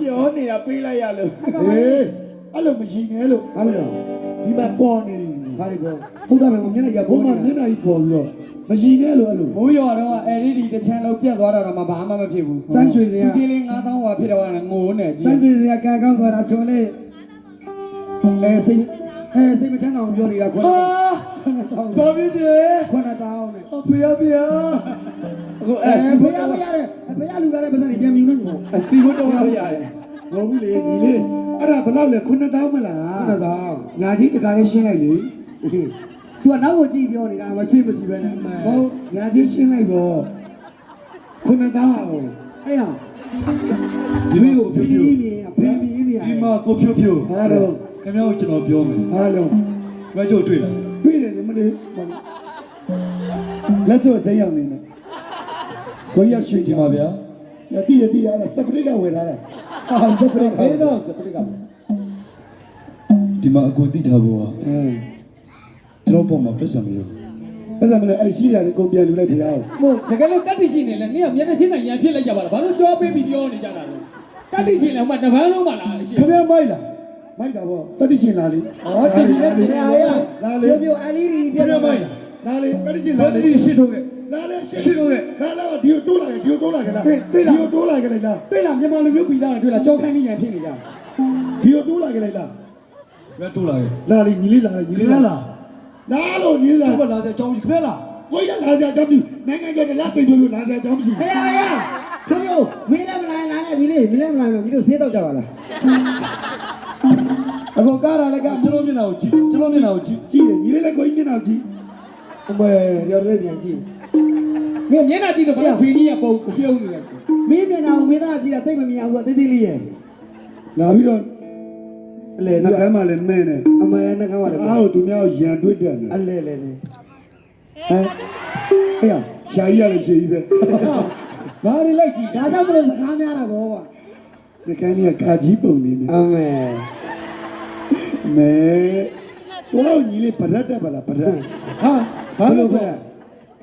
ပြောနေတာပေးလိုက်ရလို့ ဟေးအဲ့လိုမရှိနဲ့လို့ ဘာလို့ ဒီမှာပေါ်နေတယ် ဘာလို့ပြော ဟုတ်တယ်မမျက်နှာကြီးဘုံမှာမျက်နှာကြီးပေါ်ပြီးတော့မရှိနဲ့လို့အဲ့လို မိုးရွာတော့အဲ့ဒီတချမ်းလုံးပြတ်သွားတာတော့ဘာမှမဖြစ်ဘူး စမ်းရွှေစရာ စီတီလေး9000ဝါဖြစ်တော့ငိုနေ စမ်းစင်စရာကံကောင်းသွားတာချုံလေးစိတ်မချမ်းသာအောင်ပြောနေတာခွန်းတောင်းဘာဖြစ်တယ်ခွန်းတောင်းနဲ့ဖေရဖေရ အခု ဖေရဖေရတယ်ဖေရလူလာတဲ့ပတ်စံတွေပြန်မြူနေကို အစီဘုတ်တော့ရတယ် မဟုတ်ဘူးလေညီလေးအဲ့ဒါဘယ်လောက်လဲခွန်းတောင်းမလားခွန်းတောင်းညာကြီးတခါလေးရှင်းလိုက်လေသူကနောက်ကိုကြည့်ပြောနေတာမရှိမကြည့်ပဲနဲ့ဟုတ်ညာကြီးရှင်းလိုက်တော့ခွန်းတောင်းအောင်အဲ့ဟာ ဒီမင်းကိုဖြိုးဖြိုး ဖေးပြီးနေ ဒီမှာကိုဖြိုးဖြိုး ဟာတော့ ခင်ဗျားကိုကျွန်တော်ပြောမယ် ဟာတော့ ခင်ဗျားကျိုးတွေ့လား ပြေးတယ်မလေးလက်စောစိမ်းရောက်နေတယ်ကိုရရွှေ ဒီ ချာ မှာဗျာ ရတိရအဲ့ဒါစပရိကဝယ်လာတယ်ဟာစပရိက ဘေးတော့စပရစ်က ဒီမှာအကိုတိထားဖို့က အဲ ကျွန်တော်ပေါ်မှာပြဿနာမလို့ အဲ့ဒါမလဲအဲ့ရှိရတယ်ကုန်ပြန်လူလိုက်ဖျားအောင် မို့တကယ်လို့တတိရှိနေလဲနင်ကမျက်နှာချင်းဆိုင်ရန်ဖြစ်လိုက်ကြပါလားဘာလို့ကြောပေးပြီးပြောနေကြတာလဲတတိရှိလဲဟိုမှာတပန်းလုံးပါလားရှိ ခင်ဗျားမိုက်လားမိုက်တာဗောတတိရှင်လာလေ ဟောတီဗီနဲ့ပြင်ရရ လာလေ ပြောအလီရီ ခင် ပြန် ဗျားမိုက်လား လာလေတတိရှင် ဘာ လာ တ လေ တိရှိထုတ်ခဲ့ လာလေ ရှိထုတ်ခဲ့ လာလာဒီကိုတိုးလာခဲ့ဒီကိုတိုးလာခဲ့လားတွေ့လားဒီကိုတိုးလာခဲ့လိုက်လားတွေ့လားမြန်မာလူမျိုးပြီးသားတွေ့လားကြောက်ခိုင်းမိရန်ဖြစ်နေကြဒီကိုတိုးလာခဲ့လိုက်လား ဗျာတိုးလာခဲ့ လာလေညီလေးလာလေညီလေးလာလာလို့ညီလေးလာ ကျွန်တော်လာစအကြောင်းရှိခင်ဗျားလား ကိုရလာကြကြောင်းပြီနိုင်ငံကျော်လက်စိတ်တို့လာကြကြောင်းမရှိ ဟဲ့ဟဲ့ခင်ဗျမင်းလည်းမလိုက်လာနဲ့ဒီလေးမင်းလည်းမလိုက်နဲ့ဒီလိုဆေးတော့ကြပါလားအခုကားရလည်းက ကျွန်တော်မျက်နှာကိုကြည့်ကျွန်တော်မျက်နှာကိုကြည့် ကြည့်တယ်ညီလေးလည်းကိုကြီးမျက်နှာကြည့်အမေရော်လေးပြန်ကြည့် မင်းမျက်နှာကြည့်တော့ဘာဖေးကြီးကပုံပြုံးနေလဲ မင်းမျက်နှာကိုမင်းသားကြည့်တာတိတ်မမြင်ဘူးသေးသေးလေးရဲ့ လာပြီးတော့အလေနှကမ်းမှလည်းမဲနေ အမေနှကမ်းပါလေ အားကိုသူများကိုရန်တွေ့တယ် အလဲလဲလဲဟမ် ဟဲ့ရှာကြီးရလည်းရှိကြီးပဲ ဘာတွေလိုက်ကြည့်ဒါကြောင့်မလို့စကားများတာဘောကွာ နှကမ်းကြီးကကာကြီးပုံနေနေ အမေ မဲတော့ညီလေးပရက်တက်ပါလားပရက် ဟာဘာလို့ပြလဲ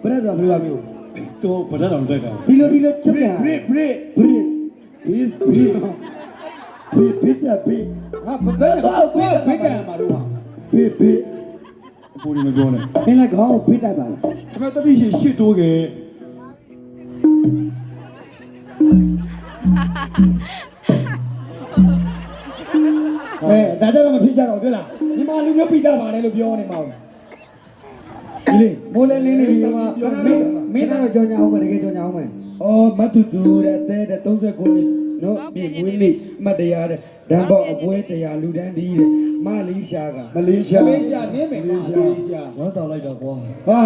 ပြလဲဆိုဘယ်လိုမျိုး တော့ဗဒတ်တော်တက်က ဒီလိုချက်ပြ ဘရစ်ဘရစ် ဘရစ်ဘစ်ဘစ်ဘစ်တာဘစ် ဟာဘယ်တော့ကိုဘယ်ကံမှာတော့ဟာ ဘစ်ဘစ် အဖိုးဒီမပြောနဲ့ ခင်းလိုက်ခေါင်းဖိတက်ပါလား ခင်ဗျားတတိရှိရှစ်တိုးခဲ့ ဒါကြတော့မဖြစ်ကြတော့တွေ့လားမြန်မာလူမျိုးပြီးသားပါတယ်လို့ပြောနေမှာဒီလေးမိုးလဲလင်းနေပြီမှာ မင်းတော့ကြောင်ညာအောင်မယ်တကယ်ကြောင်ညာအောင်မယ် အော်မတူတူတဲ့တဲ့39နှစ်နော်မြေငွေးနေ့မတ်တရားတဲ့ဓာတ်ပေါအပွဲတရားလူတန်းဒီတဲ့မလေးရှားကမလေးရှား မလေးရှားနင်းမယ်မလေးရှား ဝမ်းတောင်းလိုက်တော့ကွာ ဟာ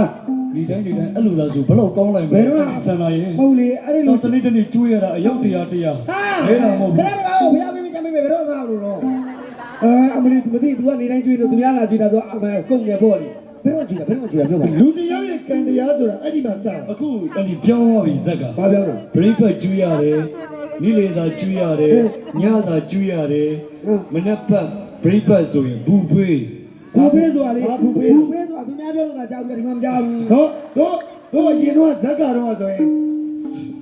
ဒီတိုင်းအဲ့လိုလားဆိုဘယ်တော့ကောင်းလိုက်မလဲဆန်လာရင် မဟုတ်လေအဲ့ဒီလို တော့တနေ့တနေ့ကျွေးရတာအယောက်တရားတရား ဟာ လဲတာမဟုတ် ခ ဘူး ဏတော့ဘုရားမင်းကြမ်းမေးဘယ်တော့စားလို့တော့ အမလီမသိ तू ကနေတိုင်းကျွေးလို့သူများလာကျွေးတာဆိုအမကုန်နေပေါ့လေ ဘယ်တော့ကြည့်တာပြောပါ လူတယောက်ရဲ့ကံတရားဆိုတာအဲ့ဒီမှာစတာ အခုအဲ့ဒီပြောင်းသွားပြီဇက်က ဘာပြောတော့ breakfast ကျွေးရတယ်နေ့လေစာကျွေးရတယ်ညစာကျွေးရတယ်မနက်ဖက် breakfast ဆိုရင်ဘူဖေး ဘူဖေးဆိုတာလေဘူဖေး ဘူးပဲဆိုတာသူများပြောလို့သာကြားဘူးဒီမှာမကြားဘူး နော်တို့ရင်တော့ဇက်ကတော့ဆိုရင်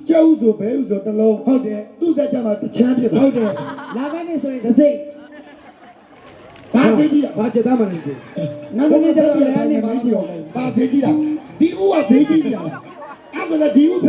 ကျုပ်ဆိုဘဲဥဆိုတလုံးဟုတ်တယ်သူ့ဇက်ကြမှာတချမ်းဖြစ်သွားဟုတ်တယ် လာမယ့်နေ့ဆိုရင်တစ်စိတ် ဘာဖေးကြည့်တာ ဘာချက်သားမလဲဘူး ငါတို့ကျတော့လည်းအနေမကြည့်တော့ဘာဖေးကြည့်တာဒီဦးကဖေးကြည့်တာအဲ့ဆိုလည်းဒီဦး